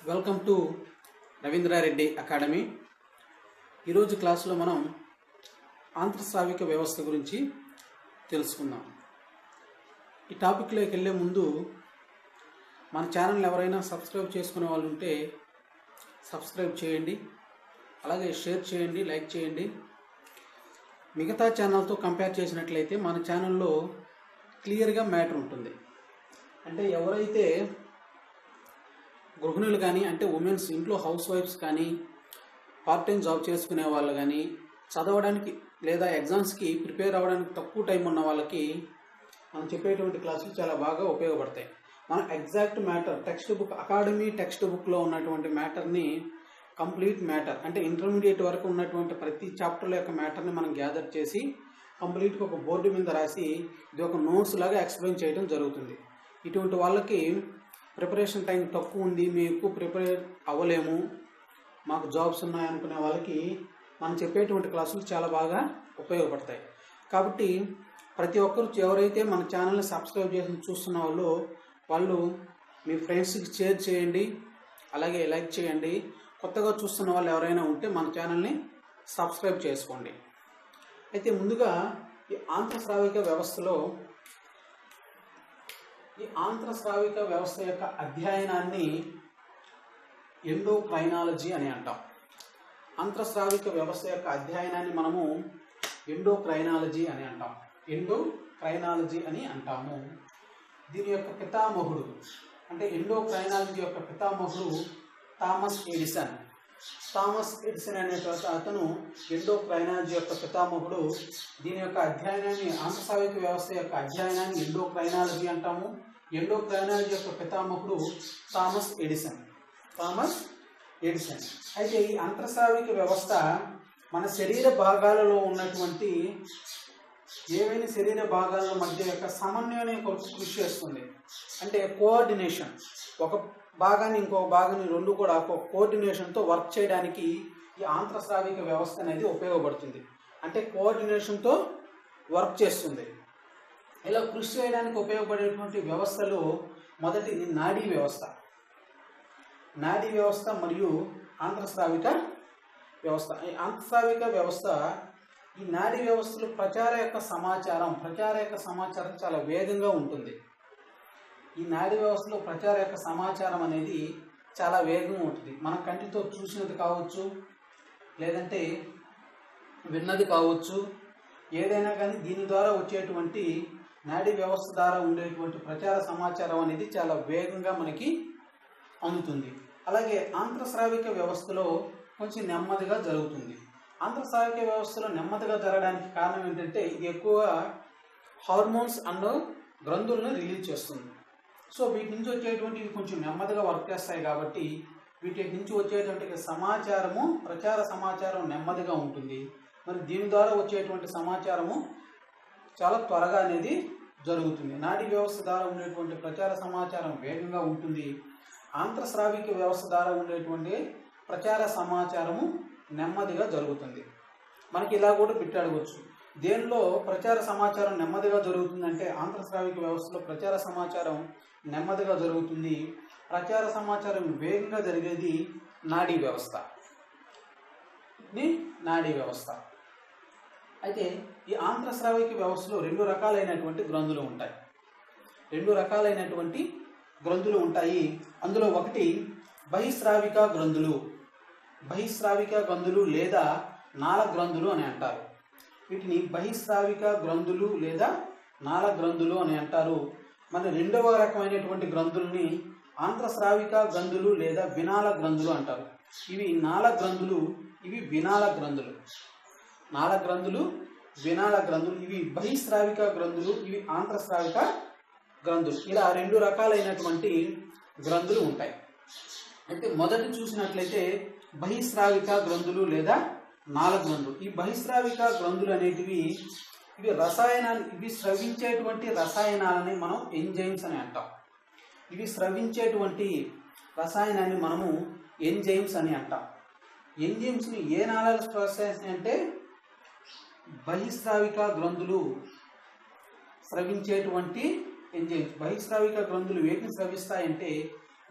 Welcome to Ravindra Reddy academy. ఈరోజు క్లాసులో మనం ఆంత్రస్రావిక వ్యవస్థ గురించి తెలుసుకుందాం. ఈ టాపిక్లోకి వెళ్ళే ముందు మన ఛానల్ ఎవరైనా సబ్స్క్రైబ్ చేసుకునే వాళ్ళు ఉంటే సబ్స్క్రైబ్ చేయండి, అలాగే షేర్ చేయండి, లైక్ చేయండి. మిగతా ఛానల్తో కంపేర్ చేసినట్లయితే మన ఛానల్లో క్లియర్గా మ్యాటర్ ఉంటుంది. అంటే ఎవరైతే గృహిణులు కానీ, అంటే ఉమెన్స్, ఇంట్లో హౌస్ వైఫ్స్ కానీ, పార్ట్ టైం జాబ్ చేసుకునే వాళ్ళు కానీ, చదవడానికి లేదా ఎగ్జామ్స్కి ప్రిపేర్ అవ్వడానికి తక్కువ టైం ఉన్న వాళ్ళకి మనం చెప్పేటువంటి క్లాసులు చాలా బాగా ఉపయోగపడతాయి. మనం exact matter text book, academy text బుక్లో ఉన్నటువంటి మ్యాటర్ని, కంప్లీట్ మ్యాటర్ అంటే ఇంటర్మీడియట్ వరకు ఉన్నటువంటి ప్రతి చాప్టర్ల యొక్క మ్యాటర్ని మనం గ్యాదర్ చేసి కంప్లీట్గా ఒక బోర్డు మీద రాసి ఇది ఒక నోట్స్ లాగా ఎక్స్ప్లెయిన్ చేయడం జరుగుతుంది. ఇటువంటి వాళ్ళకి ప్రిపరేషన్ టైం తక్కువ ఉంది, మేము ఎక్కువ ప్రిపేర్ అవ్వలేము, మాకు జాబ్స్ ఉన్నాయనుకునే వాళ్ళకి మనం చెప్పేటువంటి క్లాసులు చాలా బాగా ఉపయోగపడతాయి. కాబట్టి ప్రతి ఒక్కరు ఎవరైతే మన ఛానల్ని సబ్స్క్రైబ్ చేసి చూస్తున్న వాళ్ళు మీ ఫ్రెండ్స్కి షేర్ చేయండి, అలాగే లైక్ చేయండి. కొత్తగా చూస్తున్న వాళ్ళు ఎవరైనా ఉంటే మన ఛానల్ని సబ్స్క్రైబ్ చేసుకోండి. అయితే ముందుగా ఈ ఆంత్రస్రావిక వ్యవస్థ యొక్క అధ్యయనాన్ని ఎండోక్రైనాలజీ అని అంటాం. ఆంత్రస్రావిక వ్యవస్థ యొక్క అధ్యయనాన్ని మనము ఎండోక్రైనాలజీ అని అంటాము. దీని యొక్క పితామహుడు, అంటే ఎండోక్రైనాలజీ యొక్క పితామహుడు థామస్ ఎడిసన్ అనేటువంటి అతను ఎండోక్రైనాలజీ యొక్క పితామహుడు. దీని యొక్క అధ్యయనాన్ని, ఆంత్రస్రావిక వ్యవస్థ యొక్క అధ్యయనాన్ని ఎండోక్రైనాలజీ అంటాము. ఎండోక్రైనాలజీ యొక్క పితామహుడు థామస్ ఎడిసన్. అయితే ఈ ఆంత్రస్రావిక వ్యవస్థ మన శరీర భాగాలలో ఉన్నటువంటి ఏవైనా శరీర భాగాల మధ్య యొక్క సమన్వయాన్ని కృషి చేస్తుంది. అంటే కోఆర్డినేషన్, ఒక భాగాన్ని ఇంకో భాగాన్ని రెండు కూడా ఒక కోఆర్డినేషన్తో వర్క్ చేయడానికి ఈ ఆంత్రస్రావిక వ్యవస్థ అనేది ఉపయోగపడుతుంది. అంటే కోఆర్డినేషన్తో వర్క్ చేస్తుంది. ఇలా కృషి చేయడానికి ఉపయోగపడేటువంటి వ్యవస్థలు మొదటిది నాడీ వ్యవస్థ మరియు ఆంత్రస్రావిక వ్యవస్థ. ఈ ఆంత్రస్రావిక వ్యవస్థ, ఈ నాడీ వ్యవస్థలో ప్రచార యొక్క సమాచారం చాలా వేగంగా ఉంటుంది. ఈ నాడీ వ్యవస్థలో ప్రచార యొక్క సమాచారం అనేది చాలా వేగంగా ఉంటుంది. మన కంటితో చూసినది కావచ్చు, లేదంటే విన్నది కావచ్చు, ఏదైనా కానీ దీని ద్వారా వచ్చేటువంటి నాడీ వ్యవస్థ ద్వారా ఉండేటువంటి ప్రచార సమాచారం అనేది చాలా వేగంగా మనకి అందుతుంది. అలాగే ఆంత్రస్రావిక వ్యవస్థలో కొంచెం నెమ్మదిగా జరుగుతుంది. ఆంత్రస్రావిక వ్యవస్థలో నెమ్మదిగా జరగడానికి కారణం ఏంటంటే ఇది ఎక్కువ హార్మోన్స్ అండ్ గ్రంథులను రిలీజ్ చేస్తుంది. సో వీటి నుంచి వచ్చేటువంటివి కొంచెం నెమ్మదిగా వర్క్ చేస్తాయి కాబట్టి వీటి నుంచి వచ్చేటువంటి ప్రచార సమాచారం నెమ్మదిగా ఉంటుంది. మరి దీని ద్వారా వచ్చేటువంటి సమాచారము చాలా త్వరగా అనేది జరుగుతుంది. నాడీ వ్యవస్థ ద్వారా ఉండేటువంటి ప్రచార సమాచారం వేగంగా ఉంటుంది. ఆంత్రస్రావిక వ్యవస్థ ద్వారా ఉండేటువంటి ప్రచార సమాచారము నెమ్మదిగా జరుగుతుంది. మనకి ఇలా కూడా అడగవచ్చు, దేనిలో ప్రచార సమాచారం నెమ్మదిగా జరుగుతుందంటే ఆంత్రస్రావిక వ్యవస్థలో ప్రచార సమాచారం నెమ్మదిగా జరుగుతుంది. ప్రచార సమాచారం వేగంగా జరిగేది నాడీ వ్యవస్థ. అయితే ఈ ఆంత్రస్రావిక వ్యవస్థలో రెండు రకాలైనటువంటి గ్రంథులు ఉంటాయి. అందులో ఒకటి బహిస్రావిక గ్రంథులు లేదా నాళ గ్రంథులు అని అంటారు. వీటిని బహిస్రావిక గ్రంథులు లేదా నాళ గ్రంథులు అని అంటారు. మరి రెండవ రకమైనటువంటి గ్రంథుల్ని ఆంత్రస్రావిక గ్రంథులు లేదా వినాళ గ్రంథులు అంటారు. ఇవి నాళ గ్రంథులు, ఇవి వినాళ గ్రంథులు. ఇవి బహిస్రావిక గ్రంథులు, ఇవి ఆంత్రస్రావిక గ్రంథులు. ఇలా రెండు రకాలైనటువంటి గ్రంథులు ఉంటాయి. అయితే మొదటి చూసినట్లయితే బహిస్రావిక గ్రంథులు లేదా నాళ గ్రంథులు. ఈ బహిస్రావిక గ్రంథులు అనేటివి ఇవి స్రవించేటువంటి రసాయనాలని మనం ఎంజైమ్స్ అని అంటాం. ఇవి స్రవించేటువంటి రసాయనాన్ని మనము ఎంజైమ్స్ అని అంటాం. ఎంజైమ్స్ని ఏ నాళాలు స్రవిస్తాయి అంటే బహిస్రావిక గ్రంథులు స్రవించేటువంటి ఎంజైమ్స్. బహిస్రావిక గ్రంథులు వేటిని స్రవిస్తాయంటే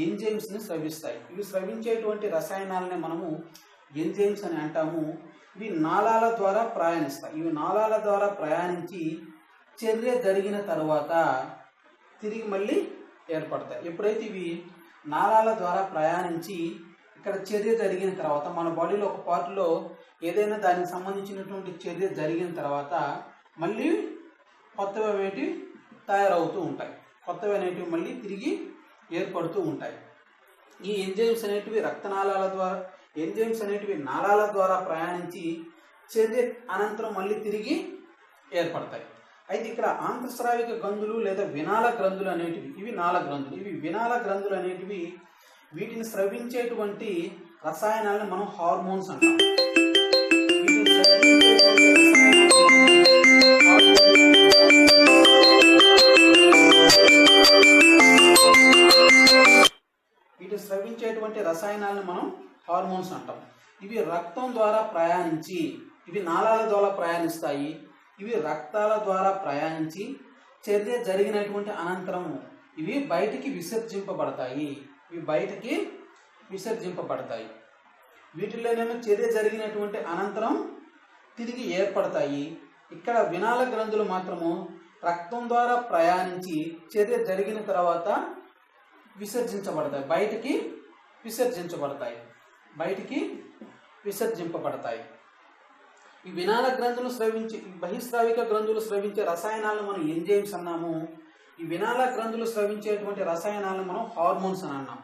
ఎంజైమ్స్ని స్రవిస్తాయి. ఇవి స్రవించేటువంటి రసాయనాలని మనము ఎంజైమ్స్ అని అంటాము. ఇవి నాళాల ద్వారా ప్రయాణిస్తాయి. ఇవి నాళాల ద్వారా ప్రయాణించి చర్య జరిగిన తర్వాత తిరిగి మళ్ళీ ఏర్పడతాయి. ఎప్పుడైతే ఇవి నాళాల ద్వారా ప్రయాణించి ఇక్కడ చర్య జరిగిన తర్వాత మన బాడీలో ఒక పార్ట్లో ఏదైనా దానికి సంబంధించినటువంటి చర్య జరిగిన తర్వాత మళ్ళీ కొత్తవి అనేటివి తయారవుతూ ఉంటాయి. కొత్తవి అనేటివి మళ్ళీ తిరిగి ఏర్పడుతూ ఉంటాయి. ఈ ఎంజైమ్స్ అనేటివి రక్తనాళాల ద్వారా ఎంజైమ్స్ అనేటివి నాళాల ద్వారా ప్రయాణించి చర్య అనంతరం మళ్ళీ తిరిగి ఏర్పడతాయి. అయితే ఇక్కడ ఆంతఃస్రావిక గ్రంథులు లేదా వినాళ గ్రంథులు అనేటివి ఇవి నాళ గ్రంథులు. ఇవి వినాళ గ్రంథులు అనేటివి వీటిని స్రవించేటువంటి రసాయనాలను మనం హార్మోన్స్ అంటాం. వీటిని స్రవించేటువంటి రసాయనాలను మనం హార్మోన్స్ అంటాం. ఇవి రక్తం ద్వారా ప్రయాణించి ఇవి నాళాల ద్వారా ప్రయాణిస్తాయి. ఇవి రక్తాల ద్వారా ప్రయాణించి చర్య జరిగినటువంటి అనంతరం ఇవి బయటికి విసర్జింపబడతాయి. వీటిలోనేమో చర్య జరిగినటువంటి అనంతరం తిరిగి ఏర్పడతాయి. ఇక్కడ వినాళ గ్రంథులు మాత్రము రక్తం ద్వారా ప్రయాణించి చర్య జరిగిన తర్వాత విసర్జించబడతాయి, బయటికి విసర్జింపబడతాయి. ఈ వినాళ గ్రంథులు స్రవించి బహిస్రావిక గ్రంథులు స్రవించే రసాయనాలను మనం ఎంజైమ్స్ అన్నాము. ఈ వినాళ గ్రంథులు స్రవించేటువంటి రసాయనాలను మనం హార్మోన్స్ అని అన్నాం.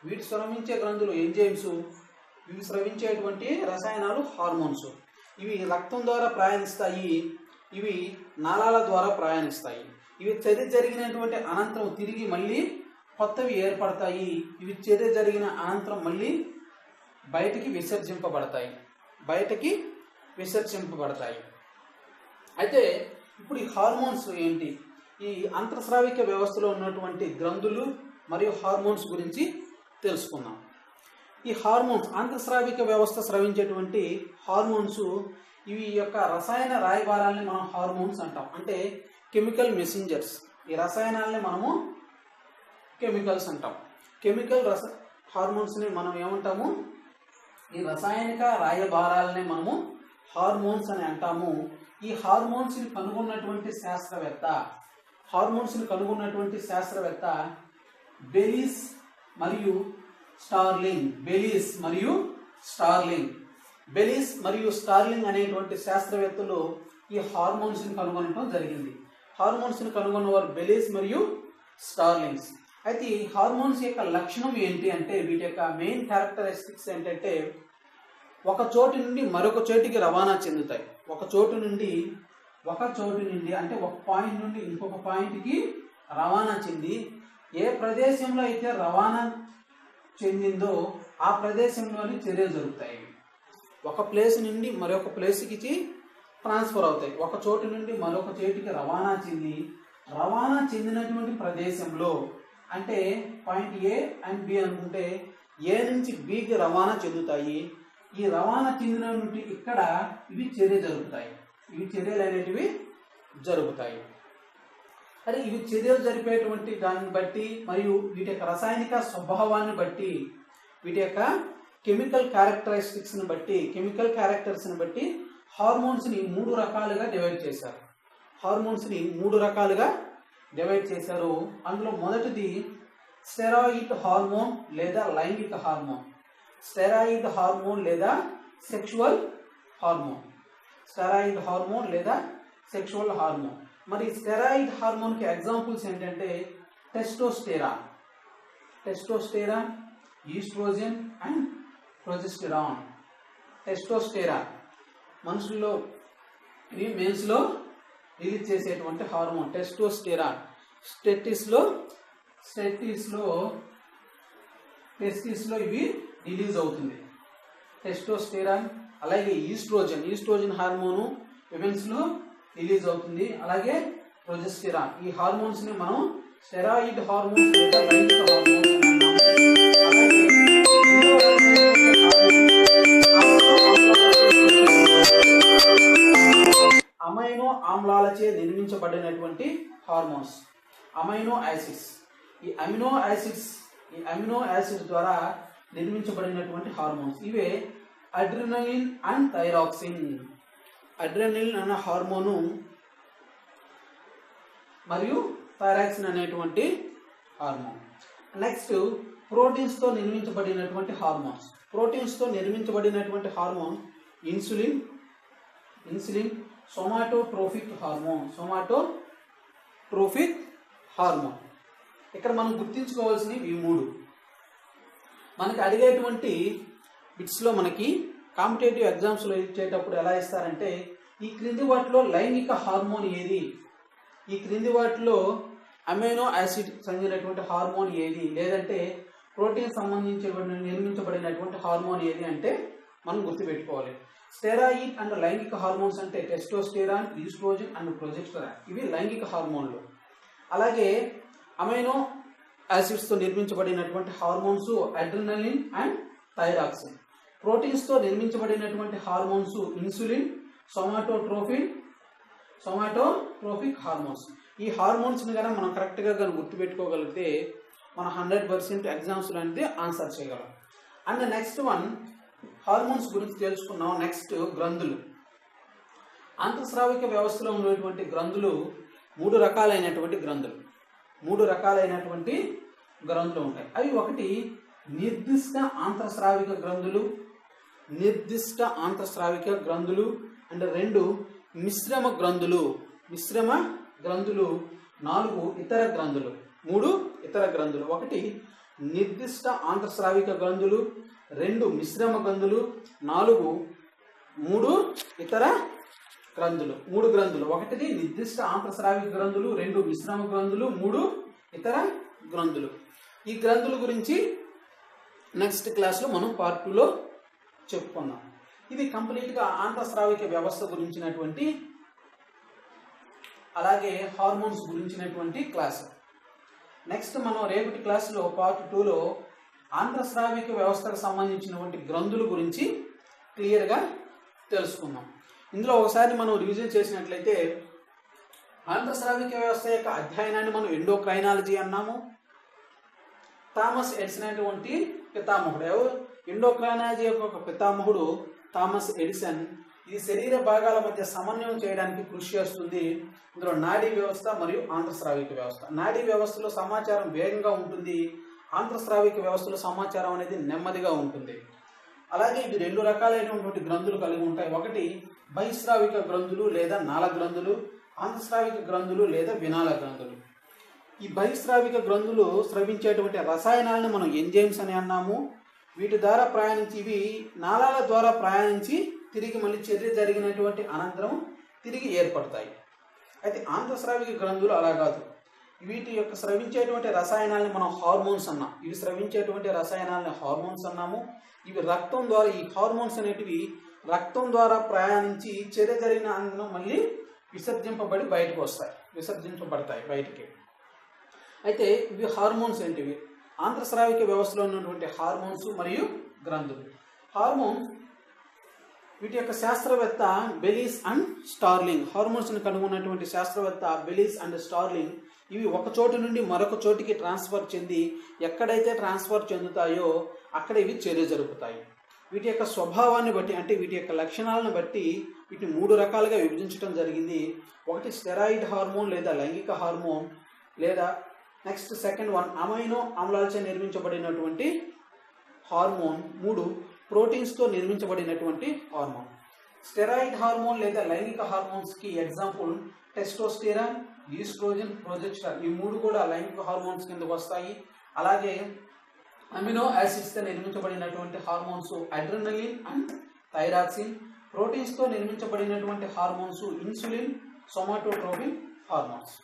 వీటి స్రవించే గ్రంథులు ఎంజైమ్స్, ఇవి స్రవించేటువంటి రసాయనాలు హార్మోన్స్. ఇవి రక్తం ద్వారా ప్రయాణిస్తాయి, ఇవి నాళాల ద్వారా ప్రయాణిస్తాయి. ఇవి చర్య జరిగినటువంటి అనంతరం తిరిగి మళ్ళీ కొత్తవి ఏర్పడతాయి. ఇవి చర్య జరిగిన అనంతరం మళ్ళీ బయటికి విసర్జింపబడతాయి. అయితే ఇప్పుడు ఈ హార్మోన్స్ ఏంటి? ఈ అంతఃస్రావిక వ్యవస్థలో ఉన్నటువంటి గ్రంథులు మరియు హార్మోన్స్ గురించి తెలుసుకుందాం. ఈ హార్మోన్స్ అంతఃస్రావిక వ్యవస్థ స్రవించేటువంటి హార్మోన్స్ ఇవి యొక్క రసాయన రాయబారాలని మనం హార్మోన్స్ అంటాం. అంటే కెమికల్ మెసెంజర్స్. ఈ రసాయనాలని మనము కెమికల్స్ అంటాం. హార్మోన్స్ని మనం ఏమంటాము? ఈ రసాయనిక రాయబారాలని మనము హార్మోన్స్ అని అంటాము. ఈ హార్మోన్స్ని కనుగొన్నటువంటి శాస్త్రవేత్త బెలీస్ మరియు స్టార్లింగ్ అనేటువంటి శాస్త్రవేత్తలు ఈ హార్మోన్స్ని కనుగొనడం జరిగింది. హార్మోన్స్ని కనుగొన్నవారు బెలీస్ మరియు స్టార్లింగ్స్. అయితే ఈ హార్మోన్స్ యొక్క లక్షణం ఏంటి అంటే వీటి యొక్క మెయిన్ క్యారెక్టరిస్టిక్స్ ఏంటంటే ఒక చోటు నుండి మరొక చోటికి రవాణా చెందుతాయి. ఒక చోటు నుండి అంటే ఒక పాయింట్ నుండి ఇంకొక పాయింట్కి రవాణా చెంది ఏ ప్రదేశంలో అయితే రవాణా చెందిందో ఆ ప్రదేశంలోని చర్యలు జరుగుతాయి. ఒక ప్లేస్ నుండి మరొక ప్లేస్కి ట్రాన్స్ఫర్ అవుతాయి. ఒక చోటు నుండి మరొక చోటికి రవాణా చెందినటువంటి ప్రదేశంలో అంటే పాయింట్ ఏ అండ్ బి అనుకుంటే ఏ నుంచి బికి రవాణా చెందుతాయి. ఈ రవాణా చెందిన నుండి ఇక్కడ ఇవి చర్యలు అనేటివి జరుగుతాయి. అరే ఇవి చర్యలు జరిపేటువంటి దాన్ని బట్టి మరియు వీటి యొక్క రాసాయనిక స్వభావాన్ని బట్టి వీటి యొక్క కెమికల్ క్యారెక్టర్స్ని బట్టి హార్మోన్స్ని మూడు రకాలుగా డివైడ్ చేశారు. అందులో మొదటిది స్టెరాయిడ్ హార్మోన్ లేదా లైంగిక హార్మోన్, స్టెరాయిడ్ హార్మోన్ లేదా సెక్షువల్ హార్మోన్. మరి స్టెరాయిడ్ హార్మోన్కి ఎగ్జాంపుల్స్ ఏంటంటే testosterone, oestrogen and progesterone. Testosterone మనుషుల్లో ఇది మేల్స్లో రిలీజ్ చేసేటువంటి హార్మోన్ టెస్టోస్టెరాన్. టెస్టిస్లో ఇవి రిలీజ్ అవుతుంది టెస్టోస్టెరాన్. అలాగే ఈస్ట్రోజన్ హార్మోను విమెన్స్లో రిలీజ్ అవుతుంది. అలాగే ప్రొజెస్టెరాన్. ఈ హార్మోన్స్ని మనం స్టెరాయిడ్ హార్మోన్స్ లేదా లైంగిక హార్మోన్స్ అమైనో ఆమ్లాలచే నిర్మించబడినటువంటి హార్మోన్స్ అమైనో యాసిడ్స్. ఈ అమినో యాసిడ్స్ ఈ అమినో యాసిడ్ ద్వారా నిర్మించబడినటువంటి హార్మోన్స్ ఇవే అడ్రినలిన్ అండ్ థైరాక్సిన్. అడ్రినలిన్ అనే హార్మోను మరియు థైరాక్సిన్ అనేటువంటి హార్మోన్. నెక్స్ట్ ప్రోటీన్స్తో నిర్మించబడినటువంటి హార్మోన్స్. ప్రోటీన్స్తో నిర్మించబడినటువంటి హార్మోన్ ఇన్సులిన్, సోమాటోట్రోఫిక్ హార్మోన్. ఇక్కడ మనం గుర్తించుకోవాల్సినవి ఈ మూడు. మనకి అడిగేటువంటి బిట్స్లో మనకి కాంపిటేటివ్ ఎగ్జామ్స్లో ఇచ్చేటప్పుడు ఎలా ఇస్తారంటే ఈ క్రింది వాటిలో లైంగిక హార్మోన్ ఏది, ఈ క్రింది వాటిలో అమైనో యాసిడ్ చెందినటువంటి హార్మోన్ ఏది, లేదంటే ప్రోటీన్ సంబంధించి నిర్మించబడినటువంటి హార్మోన్ ఏది అంటే మనం గుర్తుపెట్టుకోవాలి. స్టెరాయిడ్ అండ్ లైంగిక హార్మోన్స్ అంటే టెస్టోస్టెరాన్, ఈస్ట్రోజన్ అండ్ ప్రొజెస్టెరాన్ ఇవి లైంగిక హార్మోన్లు. అలాగే అమైనో యాసిడ్స్తో నిర్మించబడినటువంటి హార్మోన్స్ అడ్రినలిన్ అండ్ థైరాక్సిన్. ప్రోటీన్స్తో నిర్మించబడినటువంటి హార్మోన్స్ ఇన్సులిన్, సోమాటోట్రోఫిక్ హార్మోన్స్. ఈ హార్మోన్స్ని కనుక మనం కరెక్ట్గా కనుక గుర్తుపెట్టుకోగలిగితే మనం 100% ఎగ్జామ్స్లో అనేది ఆన్సర్ చేయగలం. అండ్ నెక్స్ట్ వన్ హార్మోన్స్ గురించి తెలుసుకున్నాం. నెక్స్ట్ గ్రంథులు. అంతఃస్రావిక వ్యవస్థలో ఉన్నటువంటి గ్రంథులు మూడు రకాలైనటువంటి గ్రంథులు ఉంటాయి. అవి ఒకటి నిర్దిష్ట అంతఃస్రావిక గ్రంథులు అండ్ రెండు మిశ్రమ గ్రంథులు, 4 ఇతర గ్రంథులు, 3 ఇతర గ్రంథులు. ఒకటి నిర్దిష్ట అంతఃస్రావిక గ్రంథులు, 2 మిశ్రమ గ్రంథులు, 3 ఇతర గ్రంథులు. 3 గ్రంథులు. ఒకటిది నిర్దిష్ట అంతఃస్రావిక గ్రంథులు, 2 మిశ్రమ గ్రంథులు, 3 ఇతర గ్రంథులు. ఈ గ్రంథుల గురించి నెక్స్ట్ క్లాస్లో మనం పార్ట్ 2లో చెప్పుకుందాం. ఇది కంప్లీట్గా అంతఃస్రావిక వ్యవస్థ గురించినటువంటి అలాగే హార్మోన్స్ గురించినటువంటి క్లాస్. నెక్స్ట్ మనం రేపటి క్లాసులో పార్ట్ 2లో అంతఃస్రావిక వ్యవస్థకు సంబంధించినటువంటి గ్రంథుల గురించి క్లియర్గా తెలుసుకుందాం. ఇందులో ఒకసారి మనం రివిజన్ చేసినట్లయితే అంతఃస్రావిక వ్యవస్థ యొక్క అధ్యయనాన్ని మనం ఎండోక్రైనాలజీ అన్నాము. థామస్ ఎడిసన్ అనేటువంటి పితామహుడు. ఎండోక్రైనాలజీ యొక్క ఒక పితామహుడు థామస్ ఎడిసన్. ఇది శరీర భాగాల మధ్య సమన్వయం చేయడానికి కృషి చేస్తుంది. ఇందులో నాడీ వ్యవస్థ మరియు అంతఃస్రావిక వ్యవస్థ. నాడీ వ్యవస్థలో సమాచారం వేగంగా ఉంటుంది, అంతఃస్రావిక వ్యవస్థలో సమాచారం అనేది నెమ్మదిగా ఉంటుంది. అలాగే ఇవి 2 రకాలైనటువంటి గ్రంథులు కలిగి ఉంటాయి. ఒకటి బహిస్రావిక గ్రంథులు లేదా నాళ గ్రంథులు, అంతఃస్రావిక గ్రంథులు లేదా వినాళ గ్రంథులు. ఈ బహిస్రావిక గ్రంథులు స్రవించేటువంటి రసాయనాలను మనం ఎంజైమ్స్ అని అన్నాము. వీటి ద్వారా ప్రయాణించి ఇవి నాళాల ద్వారా ప్రయాణించి తిరిగి మళ్ళీ చర్య జరిగినటువంటి అనంతరం తిరిగి ఏర్పడతాయి. అయితే అంతఃస్రావిక గ్రంథులు అలా కాదు. వీటి యొక్క స్రవించేటువంటి రసాయనాలను మనం హార్మోన్స్ అన్నాం. ఇవి స్రవించేటువంటి రసాయనాలను హార్మోన్స్ అన్నాము. ఇవి రక్తం ద్వారా, ఈ హార్మోన్స్ అనేటివి రక్తం ద్వారా ప్రయాణించి చర్య జరిగిన అనంతరం మళ్ళీ విసర్జించబడతాయి బయటికి. అయితే ఇవి హార్మోన్స్ ఏంటివి? అంతఃస్రావిక వ్యవస్థలో ఉన్నటువంటి హార్మోన్స్ మరియు గ్రంథులు. హార్మోన్స్ వీటి యొక్క శాస్త్రవేత్త బెలీస్ అండ్ స్టార్లింగ్. హార్మోన్స్ని కనుగొన్నటువంటి శాస్త్రవేత్త బెలీస్ అండ్ స్టార్లింగ్ ఇవి ఒక చోటు నుండి మరొక చోటికి ట్రాన్స్ఫర్ చెంది ఎక్కడైతే ట్రాన్స్ఫర్ చెందుతాయో అక్కడ ఇవి చర్య జరుపుతాయి. వీటి యొక్క స్వభావాన్ని బట్టి, అంటే వీటి యొక్క లక్షణాలను బట్టి వీటిని 3 రకాలుగా విభజించడం జరిగింది. ఒకటి స్టెరాయిడ్ హార్మోన్ లేదా లైంగిక హార్మోన్, లేదా నెక్స్ట్ సెకండ్ వన్ అమైనో ఆమ్లాలచే నిర్మించబడినటువంటి హార్మోన్, 3 ప్రోటీన్స్తో నిర్మించబడినటువంటి హార్మోన్. స్టెరాయిడ్ హార్మోన్ లేదా లైంగిక హార్మోన్స్కి ఎగ్జాంపుల్ టెస్టోస్టెరాన్, ఈస్ట్రోజన్, ప్రొజెస్టెరాన్. ఈ 3 కూడా లైంగిక హార్మోన్స్ కిందకు వస్తాయి. అలాగే అమినో యాసిడ్స్తో నిర్మించబడినటువంటి హార్మోన్స్ అడ్రినలిన్ అండ్ థైరాక్సిన్. ప్రోటీన్స్తో నిర్మించబడినటువంటి హార్మోన్స్ ఇన్సులిన్, సోమాటోట్రోఫిక్ హార్మోన్స్.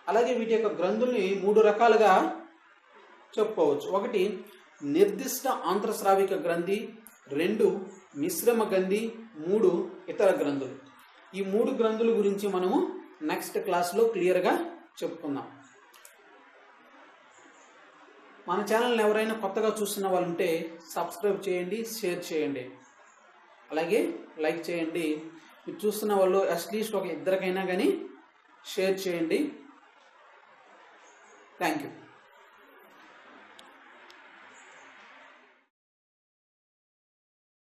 అలాగే వీటి యొక్క గ్రంథుల్ని 3 రకాలుగా చెప్పుకోవచ్చు. ఒకటి నిర్దిష్ట అంతఃస్రావిక గ్రంథి, 2 మిశ్రమ గ్రంథి, 3 ఇతర గ్రంథులు. ఈ 3 గ్రంథుల గురించి మనము నెక్స్ట్ క్లాస్లో క్లియర్గా చెప్పుకుందాం. మన ఛానల్ని ఎవరైనా కొత్తగా చూస్తున్న వాళ్ళు ఉంటే సబ్స్క్రైబ్ చేయండి, షేర్ చేయండి, అలాగే లైక్ చేయండి. మీరు చూస్తున్న వాళ్ళు అట్లీస్ట్ ఒక 2 కానీ షేర్ చేయండి. Thank you.